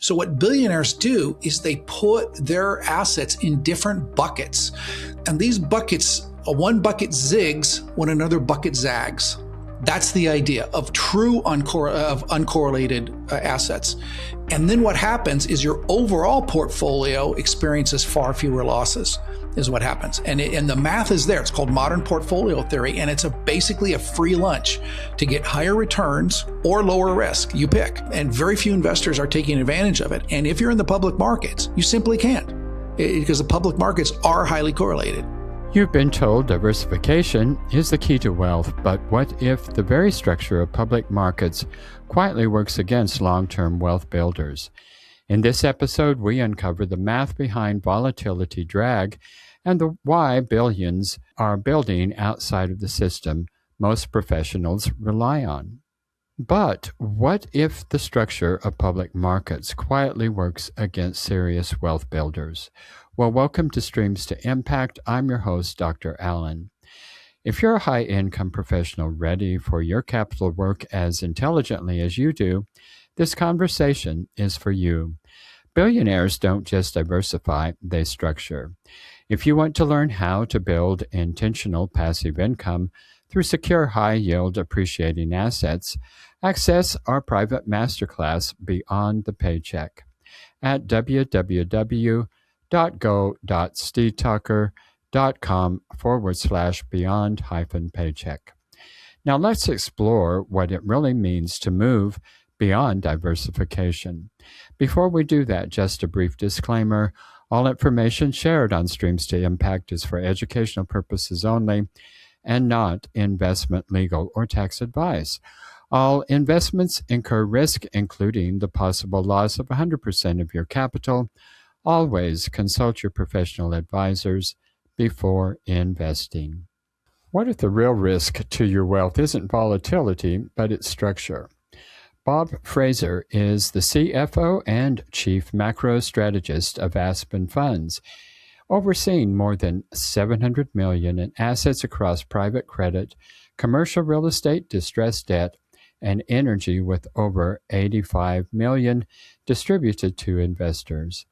So what billionaires do is they put their assets in different buckets. And these buckets, one bucket zigs when another bucket zags. That's the idea of true uncorrelated assets. And then what happens is your overall portfolio experiences far fewer losses, is what happens. And the math is there. It's called modern portfolio theory, and it's basically a free lunch to get higher returns or lower risk. You pick. And very few investors are taking advantage of it. And if you're in the public markets, you simply can't, because the public markets are highly correlated. You've been told diversification is the key to wealth, but what if the very structure of public markets quietly works against long-term wealth builders? In this episode, we uncover the math behind volatility drag and why billions are building outside of the system most professionals rely on. But what if the structure of public markets quietly works against serious wealth builders? Well, welcome to Streams to Impact. I'm your host, Dr. Allen. If you're a high-income professional ready for your capital work as intelligently as you do, this conversation is for you. Billionaires don't just diversify, they structure. If you want to learn how to build intentional passive income through secure high-yield appreciating assets, access our private masterclass Beyond the Paycheck at www.go.stevetucker.com/beyond-paycheck. Now let's explore what it really means to move beyond diversification. Before we do that, just a brief disclaimer. All information shared on Streams to Impact is for educational purposes only and not investment, legal, or tax advice. All investments incur risk, including the possible loss of 100% of your capital. Always consult your professional advisors before investing. What if the real risk to your wealth isn't volatility, but its structure? Bob Fraser is the CFO and Chief Macro Strategist of Aspen Funds, overseeing more than $700 million in assets across private credit, commercial real estate, distressed debt, and energy, with over $85 million distributed to investors.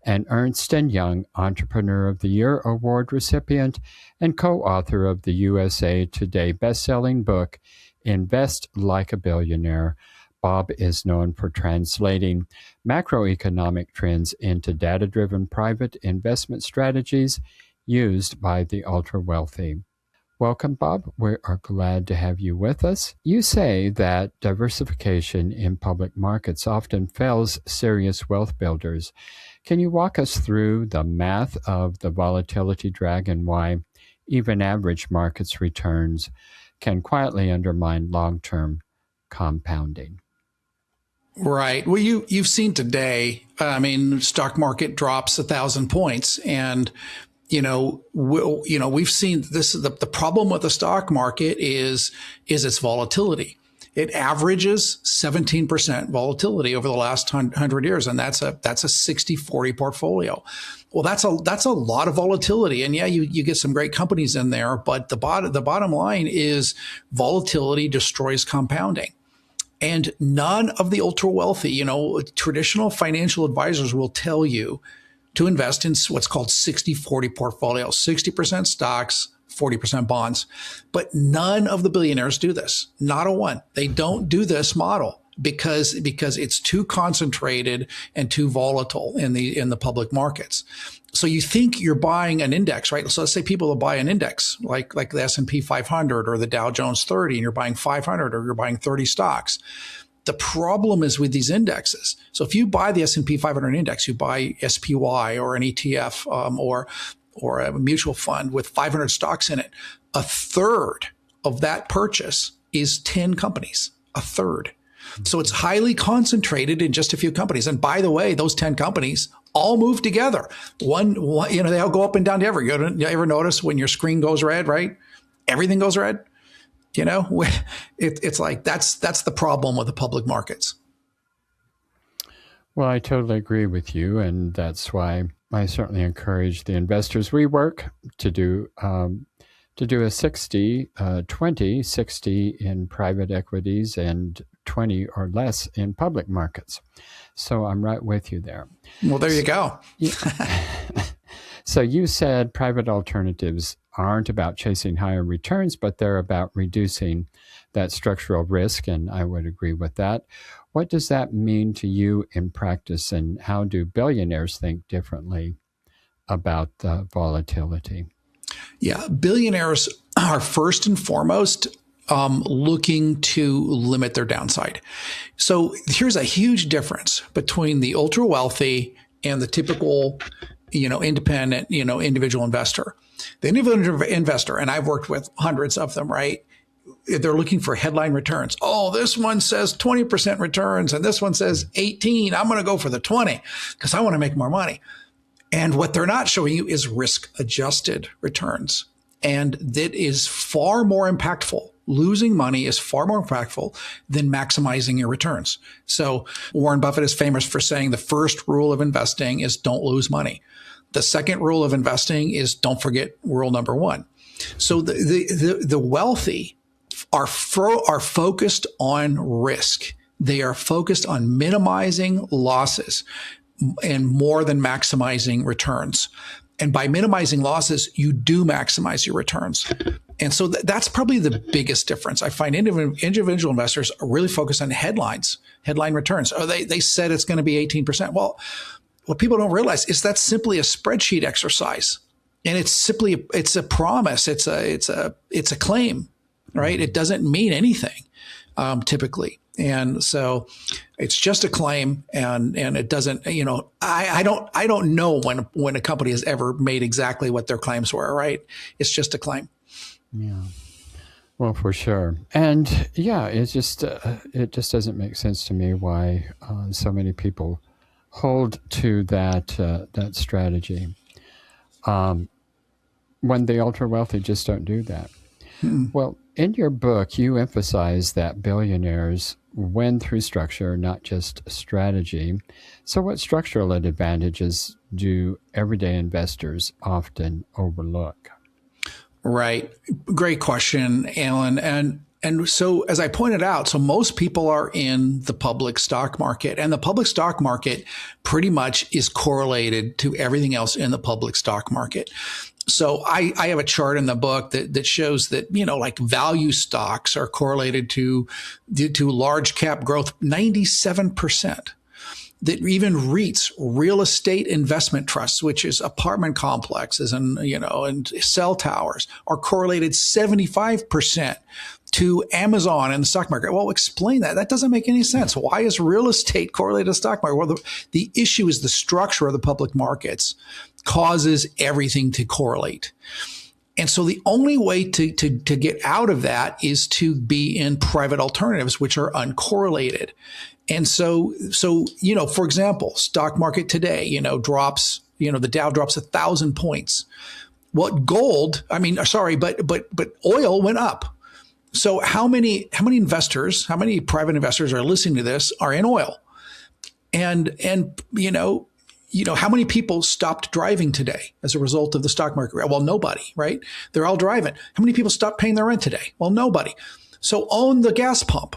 An Ernst & Young Entrepreneur of the Year Award recipient and co-author of the USA Today best-selling book, Invest Like a Billionaire, Bob is known for translating macroeconomic trends into data-driven private investment strategies used by the ultra-wealthy. Welcome, Bob. We are glad to have you with us. You say that diversification in public markets often fails serious wealth builders. Can you walk us through the math of the volatility drag and why even average markets returns can quietly undermine long-term compounding? Right. Well, you've seen today, stock market drops 1,000 points, and we've seen this. The problem with the stock market is its volatility. It averages 17% volatility over the last 100 years, and that's a 60-40 portfolio. Well, that's a lot of volatility, and yeah, you get some great companies in there, but the bottom line is volatility destroys compounding. And none of the ultra wealthy, traditional financial advisors will tell you to invest in what's called 60-40 portfolio, 60% stocks, 40% bonds. But none of the billionaires do this. Not a one. They don't do this model because it's too concentrated and too volatile in the public markets. So you think you're buying an index, right? So let's say people will buy an index like the S&P 500 or the Dow Jones 30, and you're buying 500 or you're buying 30 stocks. The problem is with these indexes. So if you buy the S&P 500 index, you buy SPY or an ETF or a mutual fund with 500 stocks in it, a third of that purchase is 10 companies, a third. So it's highly concentrated in just a few companies. And by the way, those 10 companies all move together. One, they all go up and down together. You ever notice when your screen goes red, right? Everything goes red. It's like that's the problem with the public markets. Well, I totally agree with you, and that's why I certainly encourage the investors we work to do a 60, 20, 60 in private equities and 20 or less in public markets. So I'm right with you there. Well, there you go. So you said private alternatives aren't about chasing higher returns, but they're about reducing that structural risk, and I would agree with that. What does that mean to you in practice, and how do billionaires think differently about volatility? Yeah, billionaires are first and foremost looking to limit their downside. So here's a huge difference between the ultra wealthy and the typical, independent, individual investor. The individual investor, and I've worked with hundreds of them, right? They're looking for headline returns. Oh, this one says 20% returns and this one says 18. I'm going to go for the 20 because I want to make more money. And what they're not showing you is risk adjusted returns. And that is far more impactful. Losing money is far more impactful than maximizing your returns. So Warren Buffett is famous for saying the first rule of investing is don't lose money. The second rule of investing is don't forget rule number one. So the wealthy are focused on risk. They are focused on minimizing losses and more than maximizing returns. And by minimizing losses, you do maximize your returns. And so that's probably the biggest difference. I find individual investors are really focused on headline returns. Oh, they said it's going to be 18%. Well, what people don't realize is that's simply a spreadsheet exercise. And it's a promise. It's a claim, right? It doesn't mean anything, typically. And so it's just a claim, and it doesn't, I don't know when a company has ever made exactly what their claims were, right? It's just a claim. Yeah. Well, for sure. And yeah, it just doesn't make sense to me why so many people hold to that strategy when the ultra wealthy just don't do that. Well, in your book, you emphasize that billionaires win through structure, not just strategy. So what structural advantages do everyday investors often overlook? Right. Great question, Alan. And so as I pointed out, so most people are in the public stock market, and the public stock market pretty much is correlated to everything else in the public stock market. So I have a chart in the book that shows that, like value stocks are correlated to large cap growth, 97%. That even REITs, real estate investment trusts, which is apartment complexes and cell towers, are correlated 75% to Amazon and the stock market. Well, explain that. That doesn't make any sense. Why is real estate correlated to the stock market? Well, the issue is the structure of the public markets causes everything to correlate. And so the only way to get out of that is to be in private alternatives, which are uncorrelated. And so, for example, stock market today, drops, the Dow drops 1,000 points. Well, but oil went up. So how many investors, how many private investors are listening to this are in oil? And how many people stopped driving today as a result of the stock market? Well, nobody, right? They're all driving. How many people stopped paying their rent today? Well, nobody. So own the gas pump.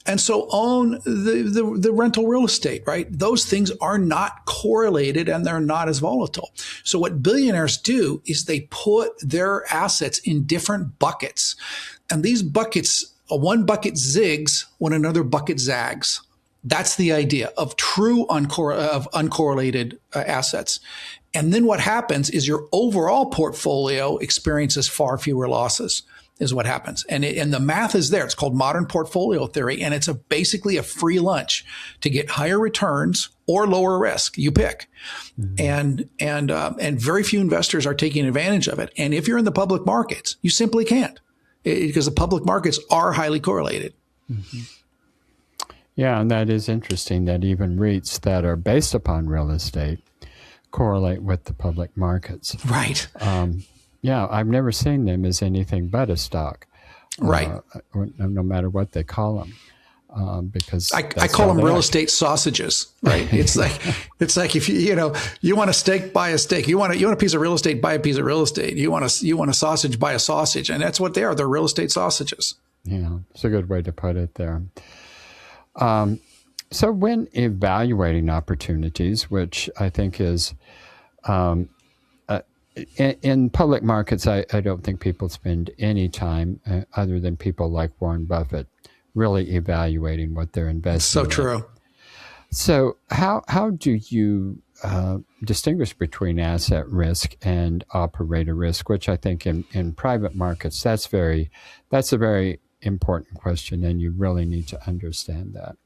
And so own the rental real estate, right? Those things are not correlated and they're not as volatile. So what billionaires do is they put their assets in different buckets. And these buckets, one bucket zigs when another bucket zags. That's the idea of true uncorrelated assets. And then what happens is your overall portfolio experiences far fewer losses is what happens. And the math is there. It's called modern portfolio theory. And it's basically a free lunch to get higher returns or lower risk. You pick. Mm-hmm. And very few investors are taking advantage of it. And if you're in the public markets, you simply can't because the public markets are highly correlated. Mm-hmm. Yeah, and that is interesting that even REITs that are based upon real estate correlate with the public markets. Right. Yeah, I've never seen them as anything but a stock. Right. No matter what they call them. Because I call them real estate sausages, right? It's like if you want a steak, buy a steak. You want a piece of real estate, buy a piece of real estate. You want a sausage, buy a sausage. And that's what they are. They're real estate sausages. Yeah, it's a good way to put it there. So when evaluating opportunities, which I think is in public markets, I don't think people spend any time other than people like Warren Buffett really evaluating what they're investing So in. true. So how do you distinguish between asset risk and operator risk, which I think in private markets, that's a very important question, and you really need to understand that.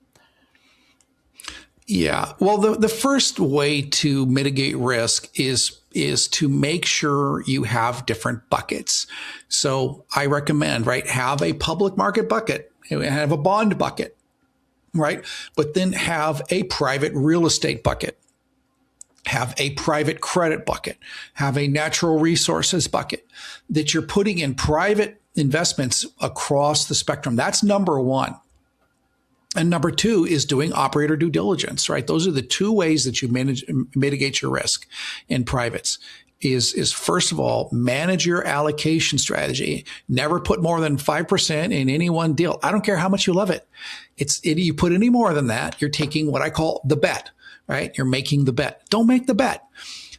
Yeah. Well, the first way to mitigate risk is to make sure you have different buckets. So I recommend, right, have a public market bucket, have a bond bucket, right? But then have a private real estate bucket, have a private credit bucket, have a natural resources bucket that you're putting in private investments across the spectrum. That's number one. And number two is doing operator due diligence, right? Those are the two ways that you mitigate your risk in privates. Is first of all, manage your allocation strategy. Never put more than 5% in any one deal. I don't care how much you love it. You put any more than that, you're taking what I call the bet, right? You're making the bet. Don't make the bet.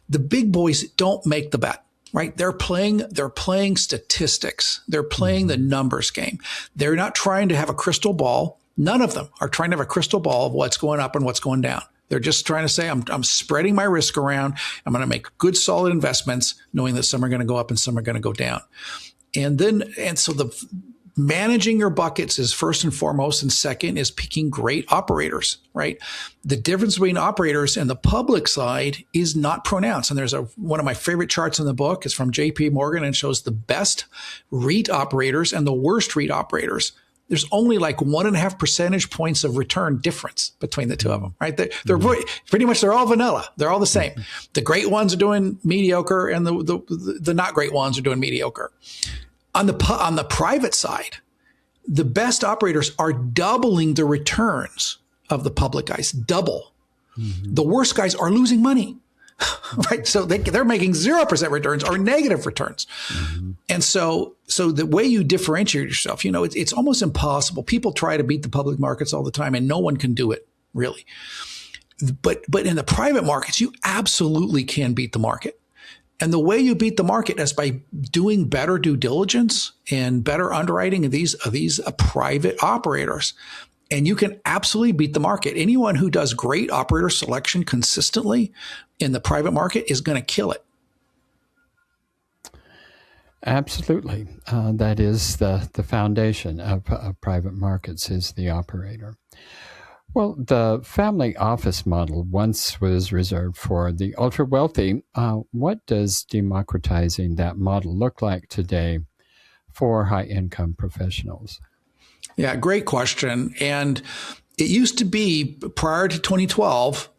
The big boys don't make the bet. Right. They're playing statistics. They're playing the numbers game. They're not trying to have a crystal ball. None of them are trying to have a crystal ball of what's going up and what's going down. They're just trying to say, I'm spreading my risk around. I'm going to make good, solid investments, knowing that some are going to go up and some are going to go down. And so managing your buckets is first and foremost. And second is picking great operators, right? The difference between operators and the public side is not pronounced. And there's one of my favorite charts in the book is from JP Morgan and shows the best REIT operators and the worst REIT operators. There's only like 1.5 percentage points of return difference between the two of them, right? They're pretty much, they're all vanilla. They're all the same. The great ones are doing mediocre and the not great ones are doing mediocre. On the private side, the best operators are doubling the returns of the public guys, double. Mm-hmm. The worst guys are losing money, right? So they're making 0% returns or negative returns. Mm-hmm. And so the way you differentiate yourself, it's almost impossible. People try to beat the public markets all the time and no one can do it really. But in the private markets, you absolutely can beat the market. And the way you beat the market is by doing better due diligence and better underwriting of these private operators. And you can absolutely beat the market. Anyone who does great operator selection consistently in the private market is going to kill it. Absolutely. That is the foundation of private markets is the operator. Well, the family office model once was reserved for the ultra-wealthy. What does democratizing that model look like today for high-income professionals? Yeah, great question. And it used to be prior to 2012,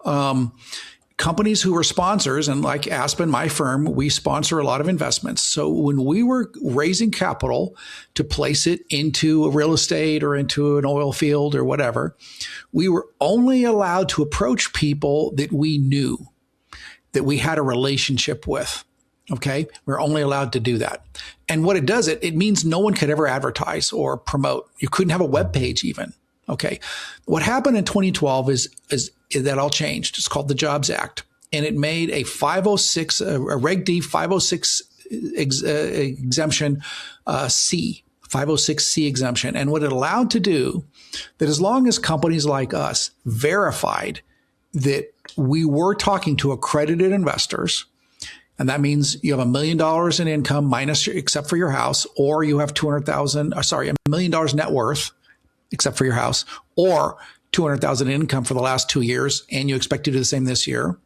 companies who were sponsors, and like Aspen, my firm, we sponsor a lot of investments. So when we were raising capital to place it into a real estate or into an oil field or whatever, we were only allowed to approach people that we knew, that we had a relationship with. Okay. We're only allowed to do that. And what it does, it means no one could ever advertise or promote. You couldn't have a web page even. Okay. What happened in 2012 is that all changed. It's called the Jobs Act. And it made a 506, a Reg D 506 exemption, 506C exemption. And what it allowed to do, that as long as companies like us verified that we were talking to accredited investors, and that means you have $1 million in income minus, except for your house, or you have $1 million net worth, except for your house, or $200,000 in income for the last 2 years, and you expect to do the same this year.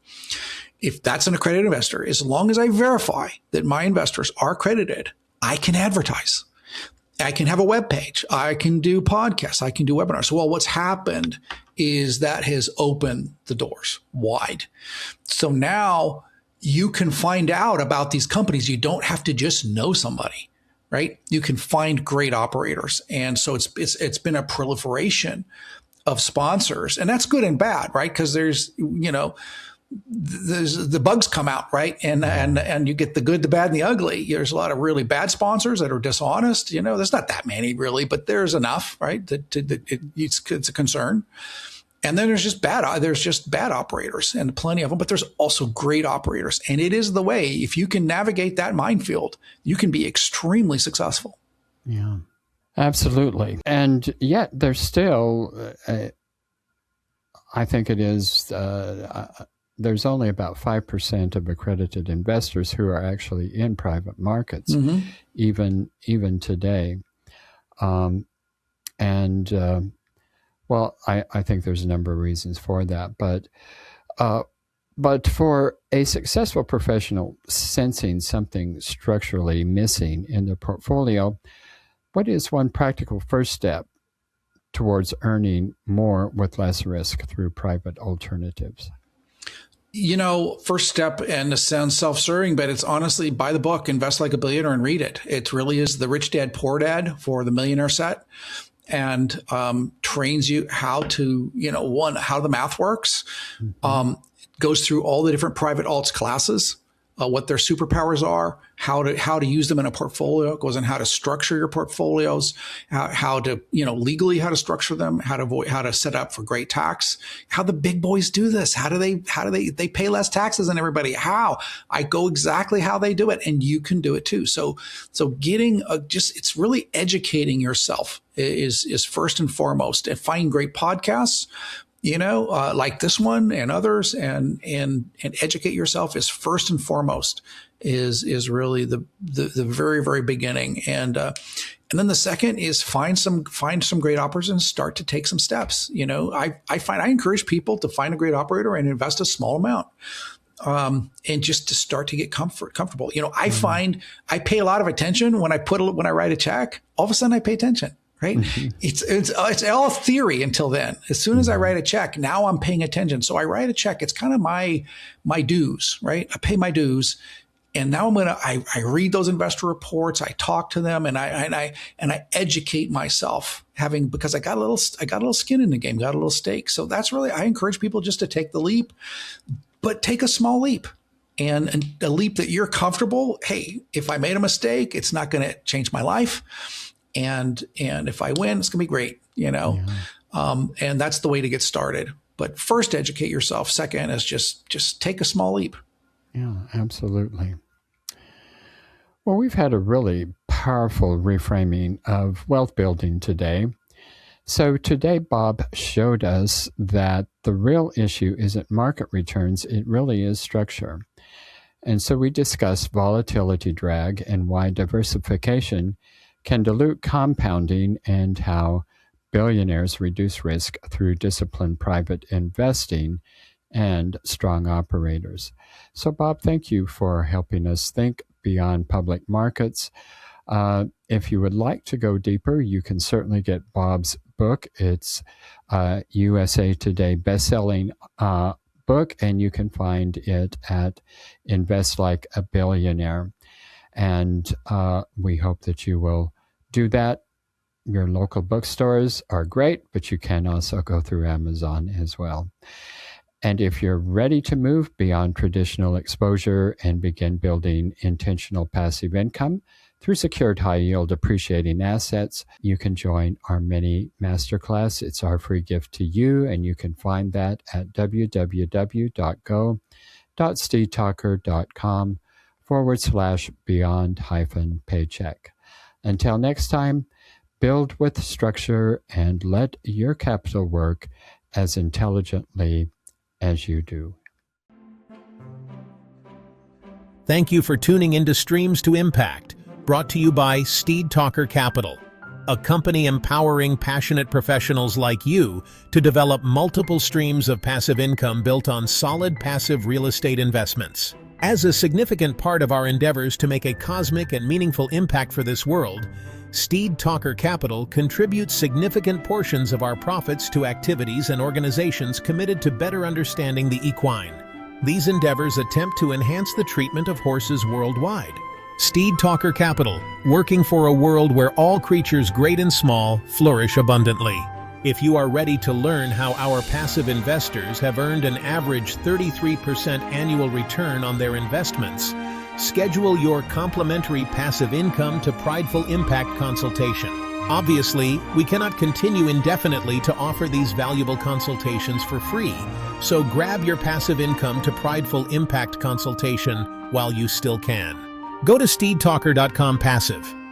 If that's an accredited investor, as long as I verify that my investors are accredited, I can advertise. I can have a web page. I can do podcasts. I can do webinars. Well, what's happened is that has opened the doors wide. So now you can find out about these companies. You don't have to just know somebody, right? You can find great operators. And so it's been a proliferation of sponsors, and that's good and bad, right? Because there's, the bugs come out, right? And you get the good, the bad, and the ugly. There's a lot of really bad sponsors that are dishonest. There's not that many really, but there's enough, right? It's a concern. And then there's just bad operators, and plenty of them, but there's also great operators. And it is the way, if you can navigate that minefield, you can be extremely successful. Yeah, absolutely. And yet there's still, I think it is, there's only about 5% of accredited investors who are actually in private markets, even today. Well, I think there's a number of reasons for that, but for a successful professional sensing something structurally missing in their portfolio, what is one practical first step towards earning more with less risk through private alternatives? First step, and it sounds self-serving, but it's honestly buy the book, Invest Like a Billionaire, and read it. It really is the Rich Dad, Poor Dad for the millionaire set, and trains you how to, how the math works. Goes through all the different private alts classes, what their superpowers are, how to use them in a portfolio. It goes on how to structure your portfolios, how to, legally how to structure them, how to set up for great tax, how the big boys do this. How do they pay less taxes than everybody? How I go exactly how they do it, and you can do it too. So getting it's really educating yourself is first and foremost, and finding great podcasts, like this one and others, and educate yourself is first and foremost, is really the very, very beginning. And then the second is find some great operators and start to take some steps. I encourage people to find a great operator and invest a small amount. And just to start to get comfortable. I find I pay a lot of attention when I write a check. All of a sudden I pay attention. Right. It's all theory until then. As soon as I write a check, now I'm paying attention. So I write a check. It's kind of my dues, right? I pay my dues. And now I read those investor reports. I talk to them, and I educate myself, because I got a little skin in the game, got a little stake. So that's really, I encourage people just to take the leap, but take a small leap. And a leap that you're comfortable. Hey, if I made a mistake, it's not going to change my life. And if I win, it's going to be great, and that's the way to get started. But first, educate yourself. Second is just take a small leap. Yeah, absolutely. Well, we've had a really powerful reframing of wealth building today. So today, Bob showed us that the real issue isn't market returns. It really is structure. And so we discussed volatility drag and why diversification can dilute compounding, and how billionaires reduce risk through disciplined private investing and strong operators. So, Bob, thank you for helping us think beyond public markets. If you would like to go deeper, you can certainly get Bob's book. It's USA Today bestselling book, and you can find it at Invest Like a Billionaire. And we hope that you will do that. Your local bookstores are great, but you can also go through Amazon as well. And if you're ready to move beyond traditional exposure and begin building intentional passive income through secured high-yield appreciating assets, you can join our mini masterclass. It's our free gift to you, and you can find that at www.go.steedtalker.com/beyond-paycheck. Until next time, build with structure and let your capital work as intelligently as you do. Thank you for tuning into Streams to Impact, brought to you by Steed Talker Capital, a company empowering passionate professionals like you to develop multiple streams of passive income built on solid passive real estate investments. As a significant part of our endeavors to make a cosmic and meaningful impact for this world, Steed Talker Capital contributes significant portions of our profits to activities and organizations committed to better understanding the equine. These endeavors attempt to enhance the treatment of horses worldwide. Steed Talker Capital, working for a world where all creatures great and small flourish abundantly. If you are ready to learn how our passive investors have earned an average 33% annual return on their investments, schedule your complimentary passive income to Prideful Impact consultation. Obviously, we cannot continue indefinitely to offer these valuable consultations for free, so grab your passive income to Prideful Impact consultation while you still can. Go to steedtalker.com/passive